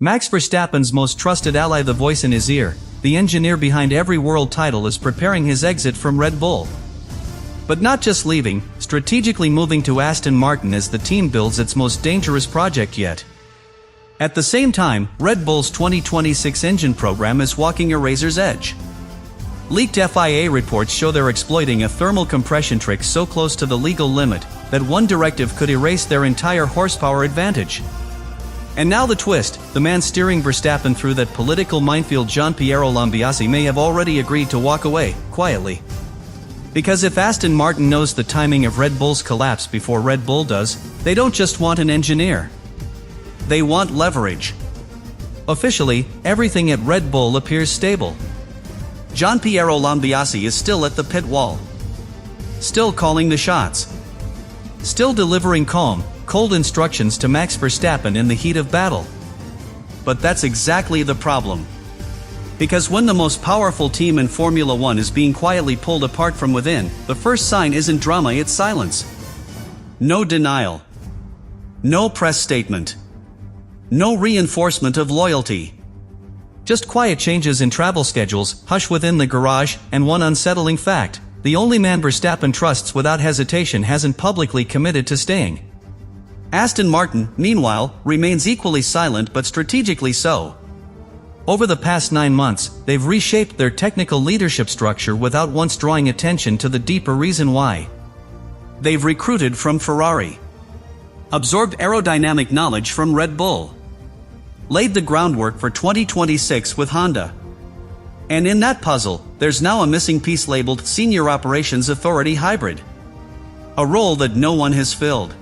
Max Verstappen's most trusted ally, the voice in his ear, the engineer behind every world title, is preparing his exit from Red Bull. But not just leaving, strategically moving to Aston Martin as the team builds its most dangerous project yet. At the same time, Red Bull's 2026 engine program is walking a razor's edge. Leaked FIA reports show they're exploiting a thermal compression trick so close to the legal limit that one directive could erase their entire horsepower advantage. And now the twist: the man steering Verstappen through that political minefield, Gianpiero Lambiase, may have already agreed to walk away, quietly. Because if Aston Martin knows the timing of Red Bull's collapse before Red Bull does, they don't just want an engineer. They want leverage. Officially, everything at Red Bull appears stable. Gianpiero Lambiase is still at the pit wall. Still calling the shots. Still delivering calm, cold instructions to Max Verstappen in the heat of battle. But that's exactly the problem. Because when the most powerful team in Formula One is being quietly pulled apart from within, the first sign isn't drama, it's silence. No denial. No press statement. No reinforcement of loyalty. Just quiet changes in travel schedules, hush within the garage, and one unsettling fact: the only man Verstappen trusts without hesitation hasn't publicly committed to staying. Aston Martin, meanwhile, remains equally silent, but strategically so. Over the past 9 months, they've reshaped their technical leadership structure without once drawing attention to the deeper reason why. They've recruited from Ferrari, absorbed aerodynamic knowledge from Red Bull, laid the groundwork for 2026 with Honda. And in that puzzle, there's now a missing piece labeled Senior Operations Authority Hybrid. A role that no one has filled.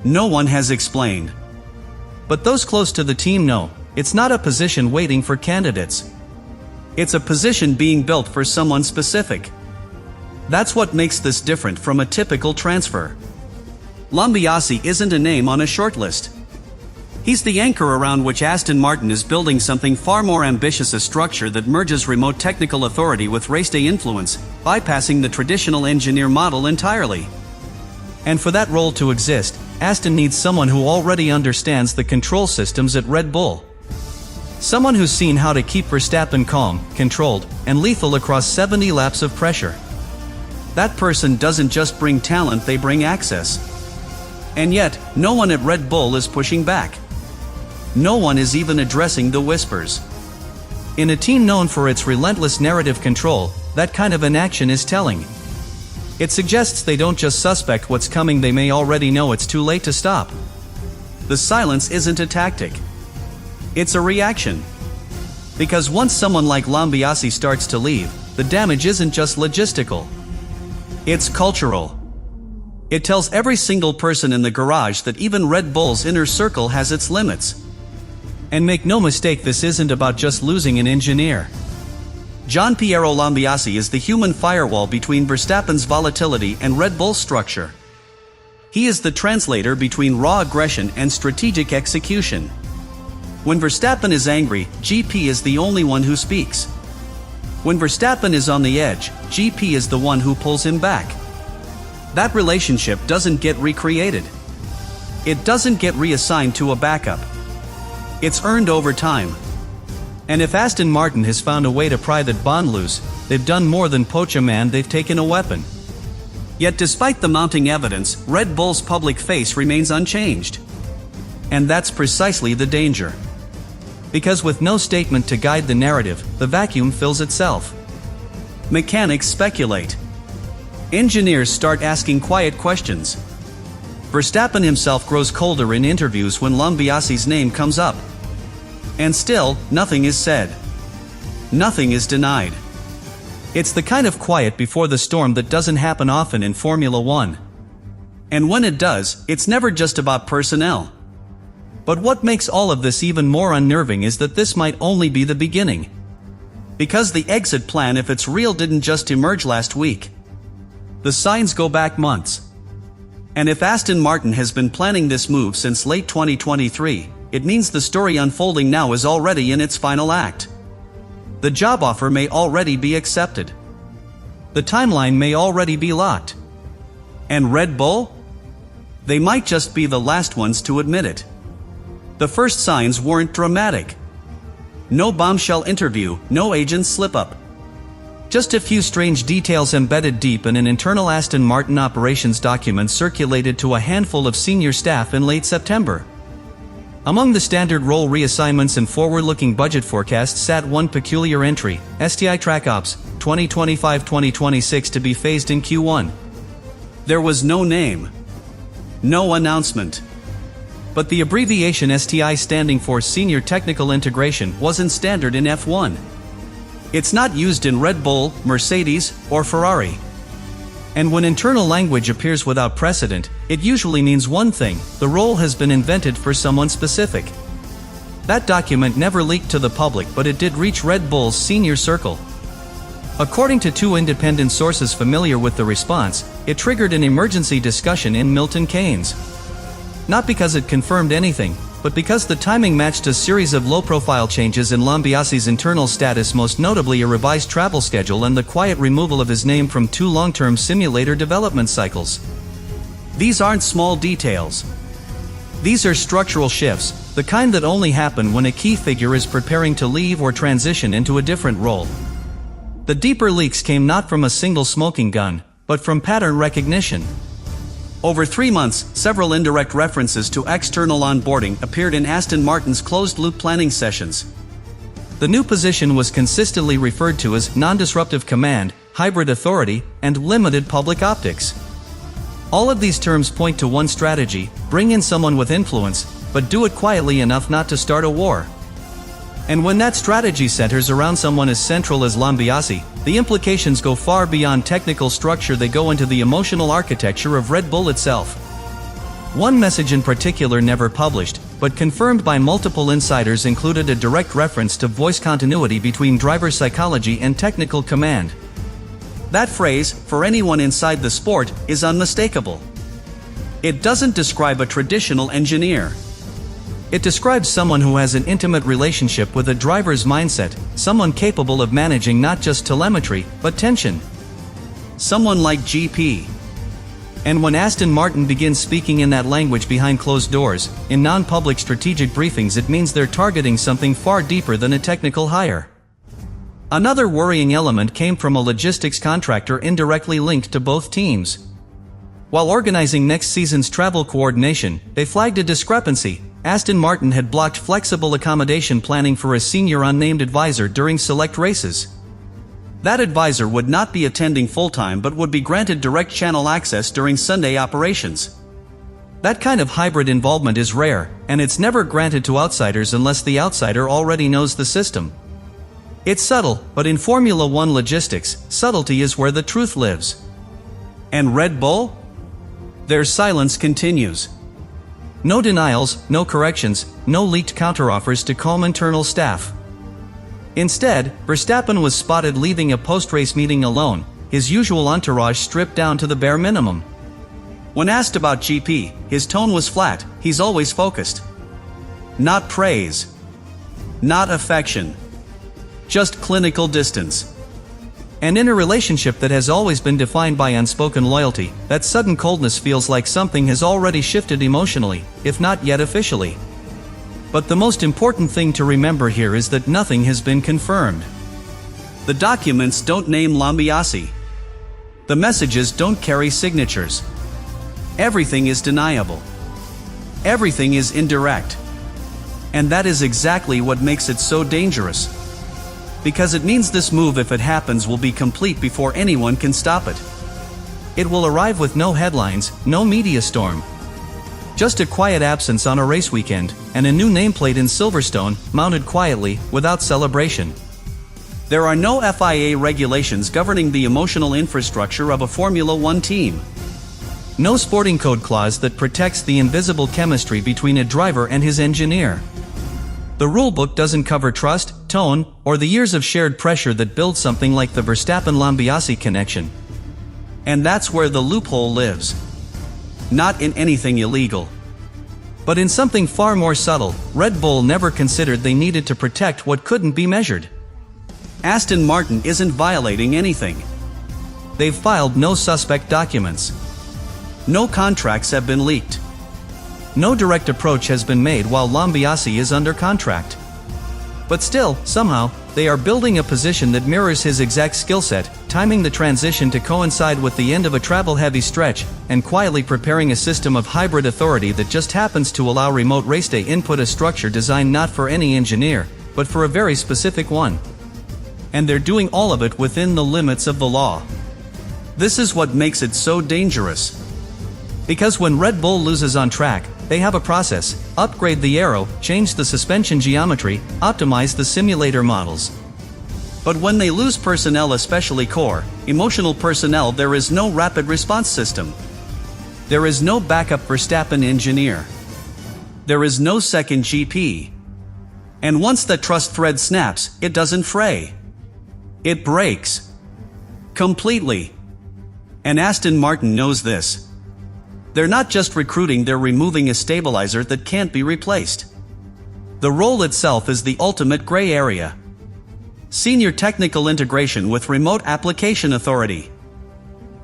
No one has explained. But those close to the team know, it's not a position waiting for candidates. It's a position being built for someone specific. That's what makes this different from a typical transfer. Lambiase isn't a name on a shortlist. He's the anchor around which Aston Martin is building something far more ambitious, a structure that merges remote technical authority with race-day influence, bypassing the traditional engineer model entirely. And for that role to exist, Aston needs someone who already understands the control systems at Red Bull. Someone who's seen how to keep Verstappen calm, controlled, and lethal across 70 laps of pressure. That person doesn't just bring talent, they bring access. And yet, no one at Red Bull is pushing back. No one is even addressing the whispers. In a team known for its relentless narrative control, that kind of inaction is telling. It suggests they don't just suspect what's coming, they may already know it's too late to stop. The silence isn't a tactic. It's a reaction. Because once someone like Lambiase starts to leave, the damage isn't just logistical. It's cultural. It tells every single person in the garage that even Red Bull's inner circle has its limits. And make no mistake, this isn't about just losing an engineer. Gianpiero Lambiase is the human firewall between Verstappen's volatility and Red Bull's structure. He is the translator between raw aggression and strategic execution. When Verstappen is angry, GP is the only one who speaks. When Verstappen is on the edge, GP is the one who pulls him back. That relationship doesn't get recreated. It doesn't get reassigned to a backup. It's earned over time. And if Aston Martin has found a way to pry that bond loose, they've done more than poach a man, they've taken a weapon. Yet despite the mounting evidence, Red Bull's public face remains unchanged. And that's precisely the danger. Because with no statement to guide the narrative, the vacuum fills itself. Mechanics speculate. Engineers start asking quiet questions. Verstappen himself grows colder in interviews when Lambiase's name comes up. And still, nothing is said. Nothing is denied. It's the kind of quiet before the storm that doesn't happen often in Formula One. And when it does, it's never just about personnel. But what makes all of this even more unnerving is that this might only be the beginning. Because the exit plan, if it's real, didn't just emerge last week. The signs go back months. And if Aston Martin has been planning this move since late 2023, it means the story unfolding now is already in its final act. The job offer may already be accepted. The timeline may already be locked. And Red Bull? They might just be the last ones to admit it. The first signs weren't dramatic. No bombshell interview, no agent slip-up. Just a few strange details embedded deep in an internal Aston Martin operations document circulated to a handful of senior staff in late September. Among the standard role reassignments and forward-looking budget forecasts sat one peculiar entry: STI Track Ops, 2025-2026 to be phased in Q1. There was no name. No announcement. But the abbreviation STI, standing for Senior Technical Integration, wasn't standard in F1. It's not used in Red Bull, Mercedes, or Ferrari. And when internal language appears without precedent, it usually means one thing: the role has been invented for someone specific. That document never leaked to the public, but it did reach Red Bull's senior circle. According to two independent sources familiar with the response, it triggered an emergency discussion in Milton Keynes. Not because it confirmed anything, but because the timing matched a series of low-profile changes in Lambiasi's internal status, most notably a revised travel schedule and the quiet removal of his name from 2 long-term simulator development cycles. These aren't small details. These are structural shifts, the kind that only happen when a key figure is preparing to leave or transition into a different role. The deeper leaks came not from a single smoking gun, but from pattern recognition. Over 3 months, several indirect references to external onboarding appeared in Aston Martin's closed-loop planning sessions. The new position was consistently referred to as non-disruptive command, hybrid authority, and limited public optics. All of these terms point to one strategy: bring in someone with influence, but do it quietly enough not to start a war. And when that strategy centers around someone as central as Lambiasi, the implications go far beyond technical structure. They go into the emotional architecture of Red Bull itself. One message in particular, never published, but confirmed by multiple insiders, included a direct reference to voice continuity between driver psychology and technical command. That phrase, for anyone inside the sport, is unmistakable. It doesn't describe a traditional engineer. It describes someone who has an intimate relationship with a driver's mindset, someone capable of managing not just telemetry, but tension. Someone like GP. And when Aston Martin begins speaking in that language behind closed doors, in non-public strategic briefings, it means they're targeting something far deeper than a technical hire. Another worrying element came from a logistics contractor indirectly linked to both teams. While organizing next season's travel coordination, they flagged a discrepancy. Aston Martin had blocked flexible accommodation planning for a senior unnamed advisor during select races. That advisor would not be attending full-time but would be granted direct channel access during Sunday operations. That kind of hybrid involvement is rare, and it's never granted to outsiders unless the outsider already knows the system. It's subtle, but in Formula One logistics, subtlety is where the truth lives. And Red Bull? Their silence continues. No denials, no corrections, no leaked counteroffers to calm internal staff. Instead, Verstappen was spotted leaving a post-race meeting alone, his usual entourage stripped down to the bare minimum. When asked about GP, his tone was flat: he's always focused. Not praise. Not affection. Just clinical distance. And in a relationship that has always been defined by unspoken loyalty, that sudden coldness feels like something has already shifted emotionally, if not yet officially. But the most important thing to remember here is that nothing has been confirmed. The documents don't name Lambiasi. The messages don't carry signatures. Everything is deniable. Everything is indirect. And that is exactly what makes it so dangerous. Because it means this move, if it happens, will be complete before anyone can stop it. It will arrive with no headlines, no media storm. Just a quiet absence on a race weekend, and a new nameplate in Silverstone, mounted quietly, without celebration. There are no FIA regulations governing the emotional infrastructure of a Formula One team. No sporting code clause that protects the invisible chemistry between a driver and his engineer. The rulebook doesn't cover trust, tone, or the years of shared pressure that build something like the Verstappen-Lambiasi connection. And that's where the loophole lives. Not in anything illegal, but in something far more subtle. Red Bull never considered they needed to protect what couldn't be measured. Aston Martin isn't violating anything. They've filed no suspect documents. No contracts have been leaked. No direct approach has been made while Lambiase is under contract. But still, somehow, they are building a position that mirrors his exact skill set, timing the transition to coincide with the end of a travel-heavy stretch, and quietly preparing a system of hybrid authority that just happens to allow remote raceday input, a structure designed not for any engineer, but for a very specific one. And they're doing all of it within the limits of the law. This is what makes it so dangerous. Because when Red Bull loses on track, they have a process: upgrade the aero, change the suspension geometry, optimize the simulator models. But when they lose personnel, especially core, emotional personnel, there is no rapid response system. There is no backup Verstappen engineer. There is no second GP. And once that trust thread snaps, it doesn't fray. It breaks. Completely. And Aston Martin knows this. They're not just recruiting, they're removing a stabilizer that can't be replaced. The role itself is the ultimate gray area. Senior technical integration with remote application authority.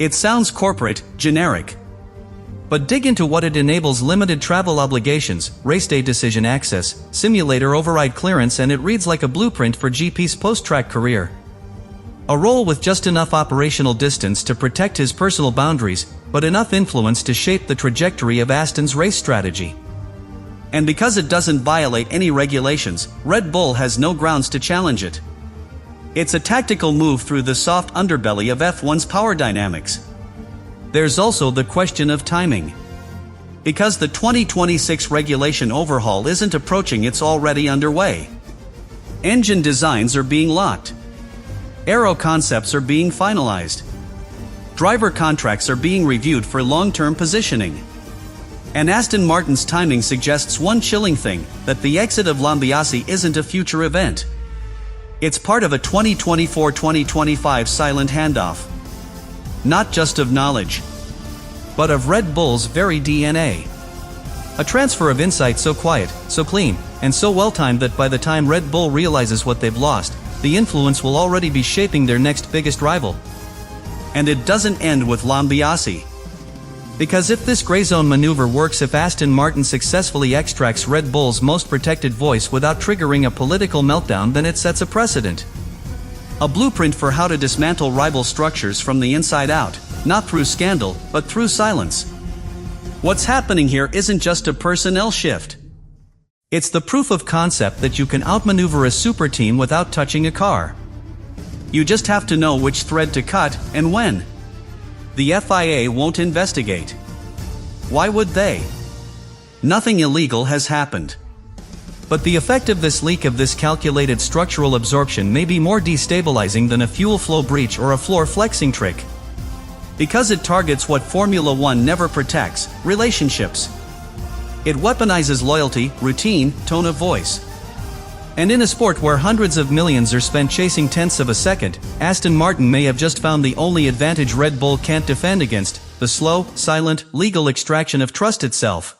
It sounds corporate, generic. But dig into what it enables: limited travel obligations, raceday decision access, simulator override clearance, and it reads like a blueprint for GP's post-track career. A role with just enough operational distance to protect his personal boundaries, but enough influence to shape the trajectory of Aston's race strategy. And because it doesn't violate any regulations, Red Bull has no grounds to challenge it. It's a tactical move through the soft underbelly of F1's power dynamics. There's also the question of timing. Because the 2026 regulation overhaul isn't approaching, it's already underway. Engine designs are being locked. Aero concepts are being finalized. Driver contracts are being reviewed for long-term positioning. And Aston Martin's timing suggests one chilling thing: that the exit of Lambiase isn't a future event. It's part of a 2024-2025 silent handoff. Not just of knowledge, but of Red Bull's very DNA. A transfer of insight so quiet, so clean, and so well-timed that by the time Red Bull realizes what they've lost, the influence will already be shaping their next biggest rival. And it doesn't end with Lambiase. Because if this gray zone maneuver works, if Aston Martin successfully extracts Red Bull's most protected voice without triggering a political meltdown, then it sets a precedent. A blueprint for how to dismantle rival structures from the inside out, not through scandal, but through silence. What's happening here isn't just a personnel shift. It's the proof of concept that you can outmaneuver a super team without touching a car. You just have to know which thread to cut, and when. The FIA won't investigate. Why would they? Nothing illegal has happened. But the effect of this leak, of this calculated structural absorption, may be more destabilizing than a fuel flow breach or a floor flexing trick. Because it targets what Formula One never protects: relationships. It weaponizes loyalty, routine, tone of voice. And in a sport where hundreds of millions are spent chasing tenths of a second, Aston Martin may have just found the only advantage Red Bull can't defend against: the slow, silent, legal extraction of trust itself.